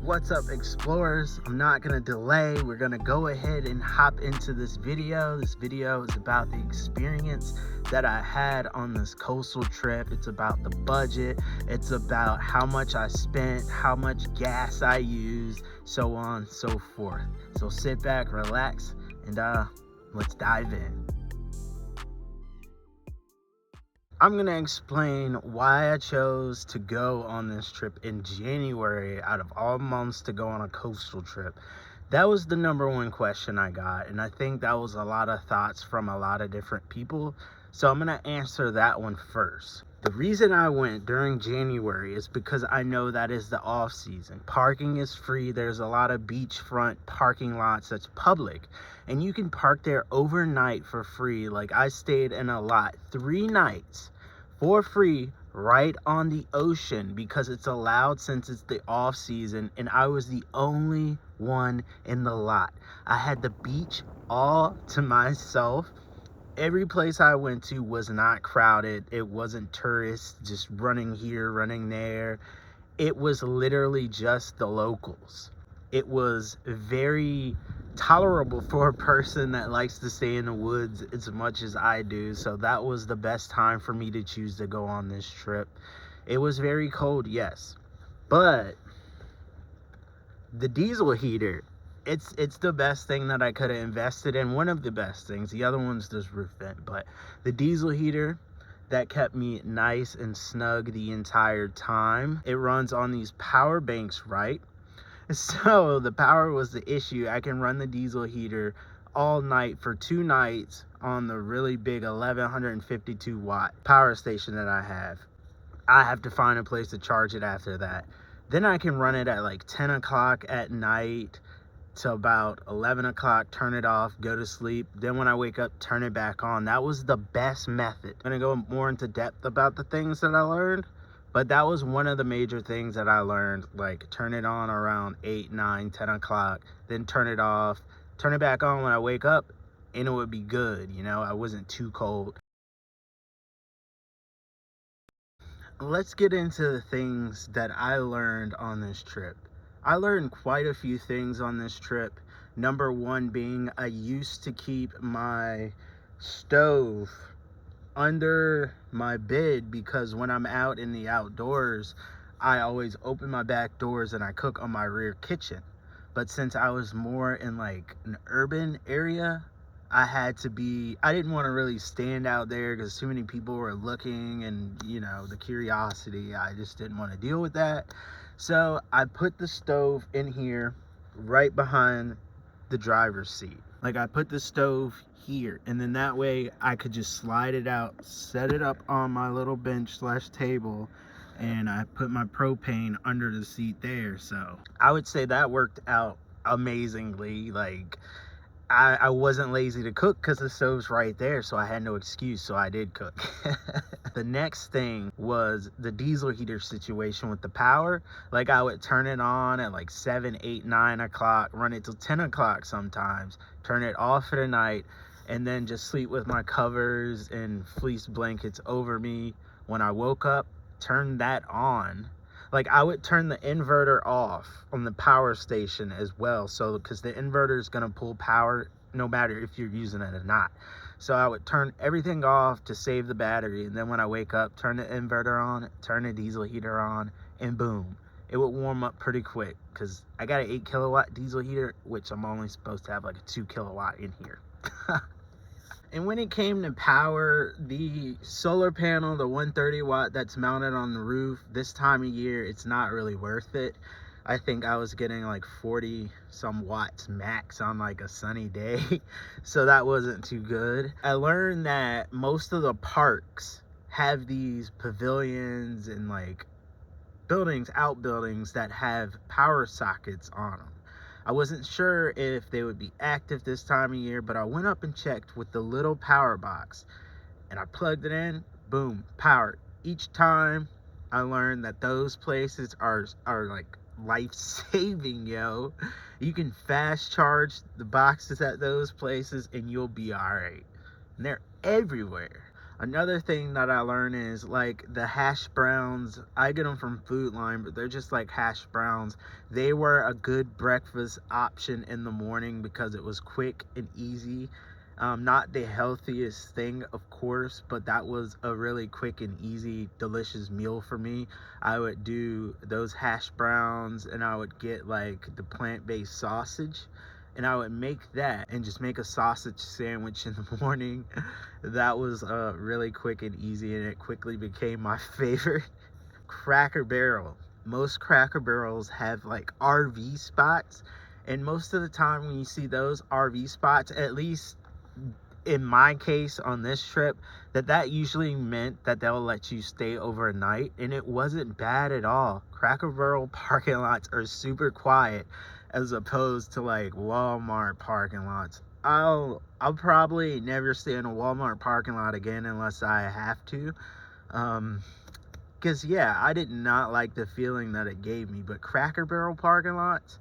What's up, explorers? I'm not gonna delay. We're gonna go ahead and hop into this video. This video is about the experience that I had on this coastal trip. It's about the budget. It's about how much I spent, how much gas I used, so on and so forth. So sit back, relax, and let's dive in. I'm going to explain why I chose to go on this trip in January out of all months to go on a coastal trip. That was the number one question I got, and I think that was a lot of thoughts from a lot of different people. So I'm going to answer that one first. The reason I went during January is because I know that is the off season. Parking is free. There's a lot of beachfront parking lots that's public, and you can park there overnight for free. Like, I stayed in a lot 3 nights for free right on the ocean because it's allowed since it's the off season, and I was the only one in the lot. I had the beach all to myself. Every place I went to was not crowded. It wasn't tourists just running here, running there. It was literally just the locals. It was very tolerable for a person that likes to stay in the woods as much as I do. So that was the best time for me to choose to go on this trip. It was very cold, yes, but the diesel heater, it's the best thing that I could have invested in. One of the best things. The other one's just roof vent, but the diesel heater, that kept me nice and snug the entire time. It runs on these power banks, right? So the power was the issue. I can run the diesel heater all night for 2 nights on the really big 1152 watt power station that I have. I have to find a place to charge it after that. Then I can run it at like 10 o'clock at night to about 11 o'clock, turn it off, go to sleep. Then when I wake up, turn it back on. That was the best method. I'm gonna go more into depth about the things that I learned, but that was one of the major things that I learned. Like, turn it on around 8, 9, 10 o'clock, then turn it off, turn it back on when I wake up, and it would be good. You know, I wasn't too cold. Let's get into the things that I learned on this trip. I learned quite a few things on this trip. Number one being, I used to keep my stove under my bed because when I'm out in the outdoors, I always open my back doors and I cook on my rear kitchen. But since I was more in like an urban area, I didn't want to really stand out there because too many people were looking, and you know, the curiosity, I just didn't want to deal with that. So I put the stove in here right behind the driver's seat. Like, I put the stove here, and then that way I could just slide it out, set it up on my little bench slash table, and I put my propane under the seat there. So I would say that worked out amazingly. Like, I wasn't lazy to cook because the stove's right there, so I had no excuse, so I did cook. The next thing was the diesel heater situation with the power. Like, I would turn it on at like 7, 8, 9 o'clock, run it till 10 o'clock sometimes, turn it off for the night, and then just sleep with my covers and fleece blankets over me. When I woke up, turn that on. Like, I would turn the inverter off on the power station as well, so because the inverter is going to pull power no matter if you're using it or not. So I would turn everything off to save the battery, and then when I wake up, turn the inverter on, turn the diesel heater on, and boom, it would warm up pretty quick because I got an 8 kilowatt diesel heater, which I'm only supposed to have like a 2 kilowatt in here. And when it came to power, the solar panel, the 130 watt that's mounted on the roof, this time of year, it's not really worth it. I think I was getting like 40 some watts max on like a sunny day. So that wasn't too good. I learned that most of the parks have these pavilions and like outbuildings that have power sockets on them. I wasn't sure if they would be active this time of year, but I went up and checked with the little power box, and I plugged it in, boom, power. Each time I learned that those places are like life-saving, yo. You can fast charge the boxes at those places and you'll be all right. And they're everywhere. Another thing that I learned is like the hash browns. I get them from Food Line, but they're just like hash browns. They were a good breakfast option in the morning because it was quick and easy. Not the healthiest thing, of course, but that was a really quick and easy, delicious meal for me. I would do those hash browns and I would get like the plant-based sausage and I would make that and just make a sausage sandwich in the morning. That was really quick and easy, and it quickly became my favorite. Cracker Barrel. Most Cracker Barrels have like RV spots, and most of the time when you see those RV spots, at least in my case on this trip, that usually meant that they'll let you stay overnight, and it wasn't bad at all. Cracker Barrel parking lots are super quiet as opposed to like Walmart parking lots. I'll probably never stay in a Walmart parking lot again unless I have to. Because yeah, I did not like the feeling that it gave me, but Cracker Barrel parking lots,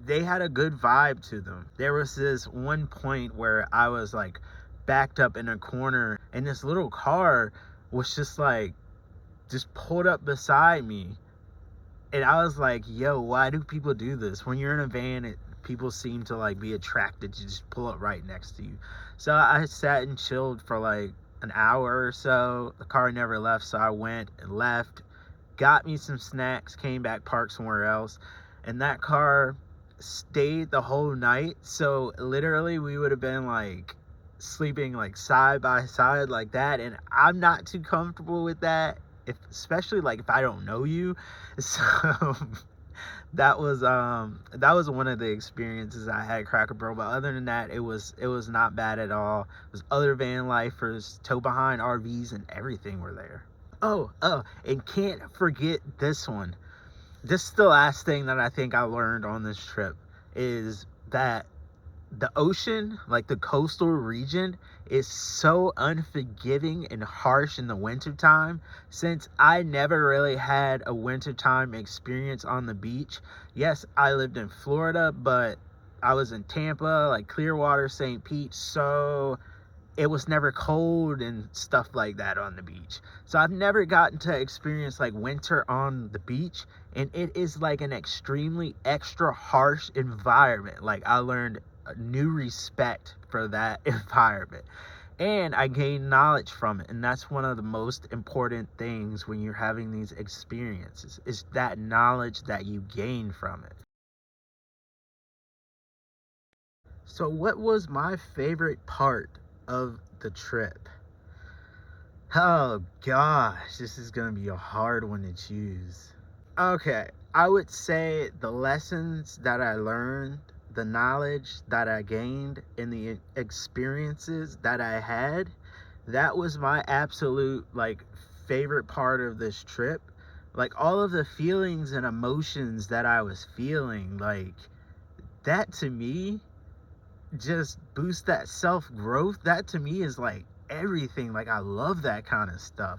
they had a good vibe to them. There was this one point where I was like backed up in a corner and this little car was just pulled up beside me, and I was like, yo, why do people do this? When you're in a van, people seem to like be attracted to just pull up right next to you. So I sat and chilled for like an hour or so. The car never left, so I went and left, got me some snacks, came back, parked somewhere else, and that car stayed the whole night. So literally we would have been like sleeping like side by side like that, and I'm not too comfortable with that, if especially like if I don't know you. So that was one of the experiences I had at Cracker Barrel. But other than that, it was not bad at all. It was other van lifers, tow behind RVs, and everything were there. Oh, and can't forget this one. This is the last thing that I think I learned on this trip, is that the ocean, like the coastal region, is so unforgiving and harsh in the wintertime. Since I never really had a wintertime experience on the beach. Yes, I lived in Florida, but I was in Tampa, like Clearwater, St. Pete, so it was never cold and stuff like that on the beach. So I've never gotten to experience like winter on the beach, and it is like an extremely extra harsh environment. Like I learned a new respect for that environment, and I gained knowledge from it, and that's one of the most important things when you're having these experiences, is that knowledge that you gain from it. So what was my favorite part of the trip? Oh gosh, this is gonna be a hard one to choose. Okay, I would say the lessons that I learned, the knowledge that I gained, and the experiences that I had, that was my absolute like favorite part of this trip. Like all of the feelings and emotions that I was feeling, like that to me just boost that self growth. That to me is like everything. Like I love that kind of stuff.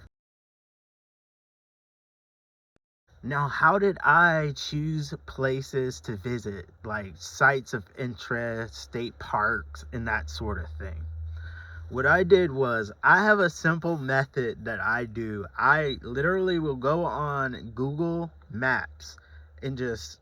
Now, how did I choose places to visit, like sites of interest, state parks, and that sort of thing? What I did was, I have a simple method that I do. I literally will go on Google Maps and just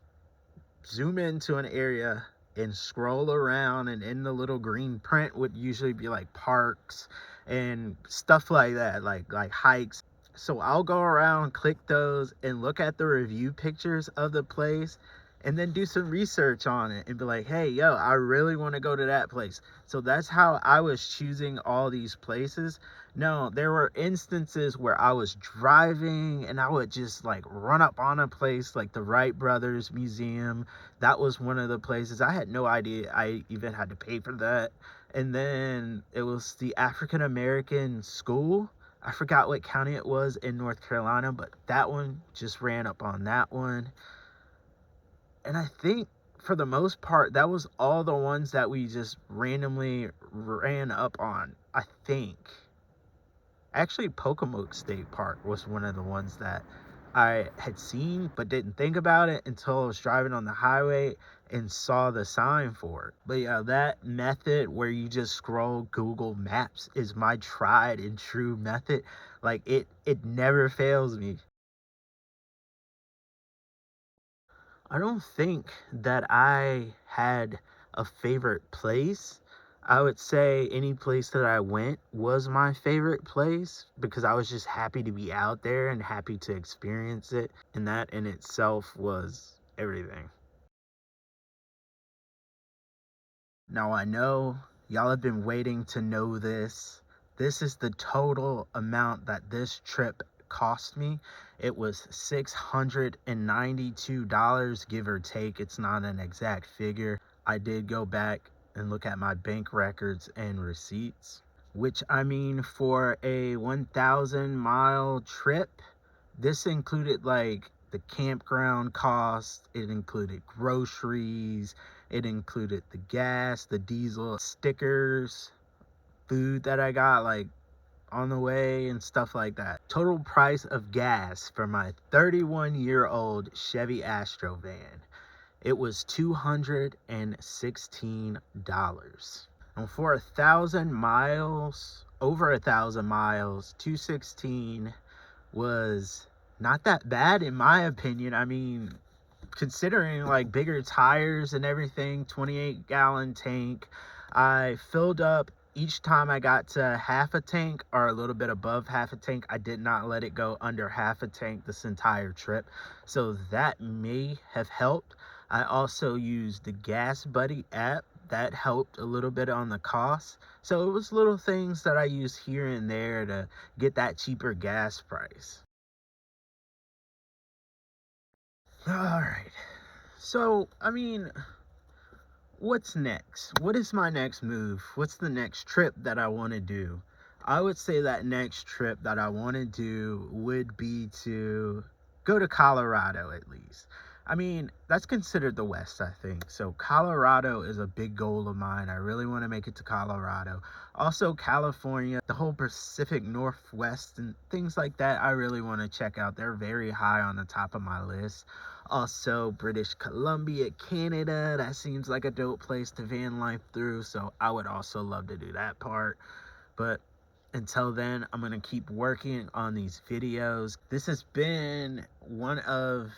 zoom into an area and scroll around, and in the little green print would usually be like parks and stuff like that, like hikes. So I'll go around, click those, and look at the review pictures of the place, and then do some research on it and be like, hey, yo, I really want to go to that place. So that's how I was choosing all these places. No, there were instances where I was driving and I would just like run up on a place like the Wright Brothers Museum. That was one of the places. I had no idea I even had to pay for that. And then it was the African American School. I forgot what county it was in North Carolina, but that one, just ran up on that one. And I think for the most part, that was all the ones that we just randomly ran up on, I think. Actually, Pocomoke State Park was one of the ones that I had seen but didn't think about it until I was driving on the highway and saw the sign for it. But yeah, that method where you just scroll Google Maps is my tried and true method. Like it never fails me. I don't think that I had a favorite place. I would say any place that I went was my favorite place because I was just happy to be out there and happy to experience it. And that in itself was everything. Now I know y'all have been waiting to know this. This is the total amount that this trip cost me. It was $692, give or take. It's not an exact figure. I did go back and look at my bank records and receipts, which I mean, for a 1,000-mile trip, this included like the campground cost, it included groceries, it included the gas, the diesel, stickers, food that I got like on the way and stuff like that. Total price of gas for my 31-year-old Chevy Astro van, it was $216. And for 1,000 miles, over 1,000 miles, 216 was not that bad in my opinion. I mean, considering like bigger tires and everything, 28-gallon tank. I filled up each time I got to half a tank or a little bit above half a tank. I did not let it go under half a tank this entire trip, so that may have helped. I also used the Gas Buddy app. That helped a little bit on the cost. So it was little things that I used here and there to get that cheaper gas price. All right. So, I mean, what's next? What is my next move? What's the next trip that I want to do? I would say that next trip that I want to do would be to go to Colorado at least. I mean, that's considered the West, I think. So Colorado is a big goal of mine. I really want to make it to Colorado. Also California, the whole Pacific Northwest and things like that, I really want to check out. They're very high on the top of my list. Also British Columbia, Canada, that seems like a dope place to van life through, so I would also love to do that part. But until then, I'm gonna keep working on these videos. This has been one of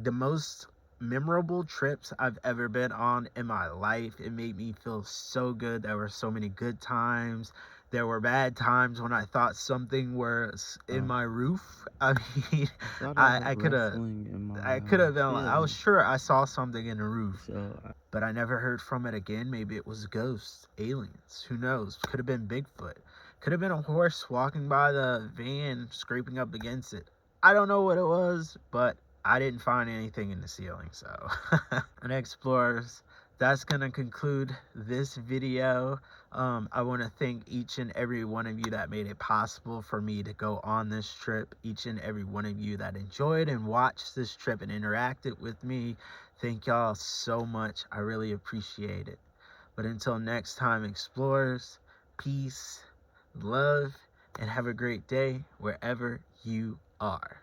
the most memorable trips I've ever been on in my life. It made me feel so good. There were so many good times. There were bad times when I thought something was in my roof. I mean, I could have, been like, I was sure I saw something in the roof, but I never heard from it again. Maybe it was ghosts, aliens, who knows? Could have been Bigfoot. Could have been a horse walking by the van, scraping up against it. I don't know what it was, but I didn't find anything in the ceiling. So and explorers, that's gonna conclude this video. I want to thank each and every one of you that made it possible for me to go on this trip, each and every one of you that enjoyed and watched this trip and interacted with me. Thank y'all so much. I really appreciate it. But until next time, explorers, peace, love, and have a great day wherever you are.